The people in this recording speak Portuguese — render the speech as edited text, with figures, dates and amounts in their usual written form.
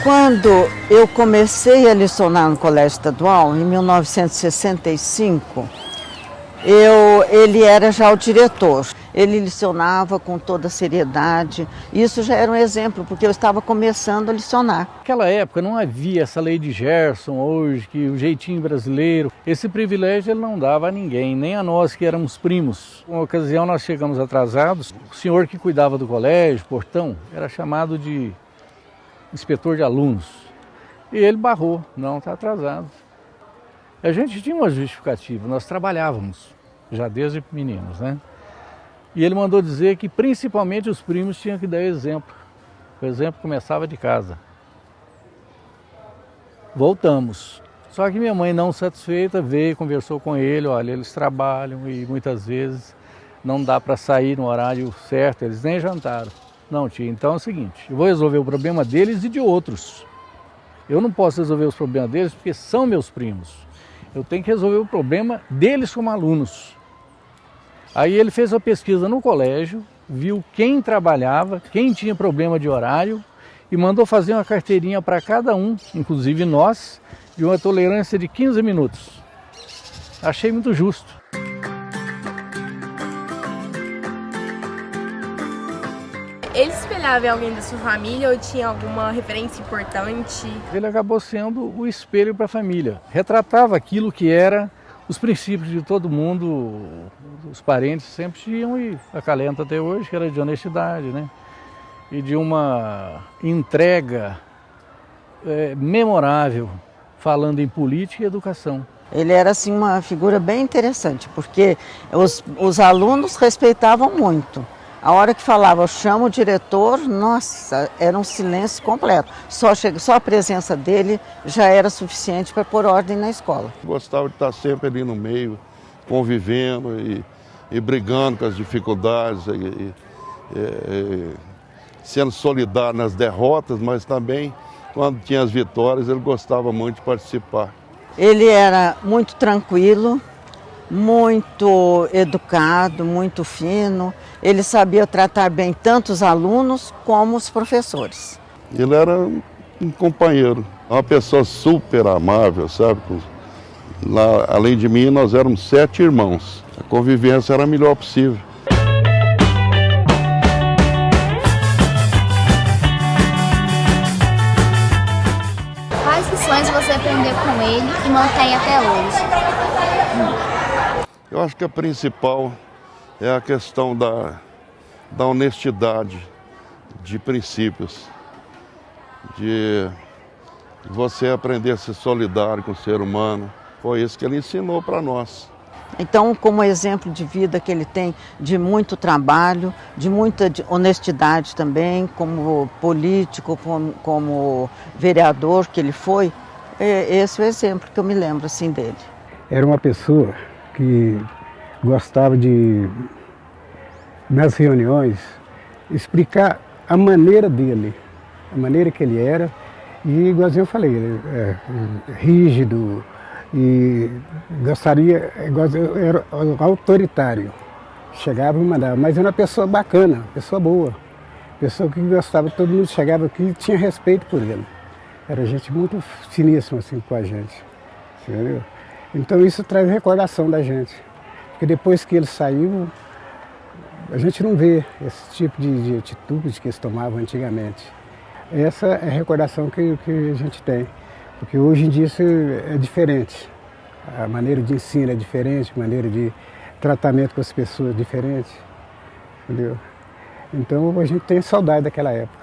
Quando eu comecei a lecionar no colégio estadual, em 1965, ele era já o diretor. Ele lecionava com toda seriedade. Isso já era um exemplo, porque eu estava começando a lecionar. Naquela época não havia essa lei de Gerson hoje, que o jeitinho brasileiro. Esse privilégio ele não dava a ninguém, nem a nós que éramos primos. Uma ocasião nós chegamos atrasados. O senhor que cuidava do colégio, portão, era chamado de inspetor de alunos. E ele barrou, não, está atrasado. A gente tinha uma justificativa, nós trabalhávamos, já desde meninos, né? E ele mandou dizer que principalmente os primos tinham que dar exemplo. O exemplo começava de casa. Voltamos. Só que minha mãe, não satisfeita, veio e conversou com ele. Olha, eles trabalham e muitas vezes não dá para sair no horário certo, eles nem jantaram. Não, tia, então é o seguinte, eu vou resolver o problema deles e de outros. Eu não posso resolver os problemas deles porque são meus primos. Eu tenho que resolver o problema deles como alunos. Aí ele fez uma pesquisa no colégio, viu quem trabalhava, quem tinha problema de horário e mandou fazer uma carteirinha para cada um, inclusive nós, de uma tolerância de 15 minutos. Achei muito justo. Ele se espelhava em alguém da sua família ou tinha alguma referência importante? Ele acabou sendo o espelho para a família. Retratava aquilo que era os princípios de todo mundo, os parentes sempre tinham e acalenta até hoje, que era de honestidade, né? E de uma entrega memorável, falando em política e educação. Ele era assim uma figura bem interessante, porque os alunos respeitavam muito. A hora que falava, chama o diretor, nossa, era um silêncio completo. Só a presença dele já era suficiente para pôr ordem na escola. Gostava de estar sempre ali no meio, convivendo e brigando com as dificuldades, sendo solidário nas derrotas, mas também, quando tinha as vitórias, ele gostava muito de participar. Ele era muito tranquilo, muito educado, muito fino. Ele sabia tratar bem tanto os alunos como os professores. Ele era um companheiro, uma pessoa super amável, sabe? Lá, além de mim, nós éramos 7 irmãos. A convivência era a melhor possível. Quais lições você aprendeu com ele e mantém até hoje? Eu acho que a principal é a questão da honestidade, de princípios, de você aprender a ser solidário com o ser humano. Foi isso que ele ensinou para nós. Então, como exemplo de vida que ele tem, de muito trabalho, de muita honestidade também, como político, como vereador que ele foi, esse é o exemplo que eu me lembro assim dele. Era uma pessoa que gostava de, nas reuniões, explicar a maneira dele, a maneira que ele era. E, igualzinho eu falei, ele é rígido e gostaria, era autoritário. Chegava e mandava, mas era uma pessoa bacana, pessoa boa, pessoa que gostava, todo mundo chegava aqui e tinha respeito por ele. Era gente muito finíssima assim com a gente, entendeu? Então isso traz recordação da gente, porque depois que ele saiu, a gente não vê esse tipo de atitude que eles tomavam antigamente. Essa é a recordação que a gente tem, porque hoje em dia isso é diferente. A maneira de ensino é diferente, a maneira de tratamento com as pessoas é diferente, entendeu? Então a gente tem saudade daquela época.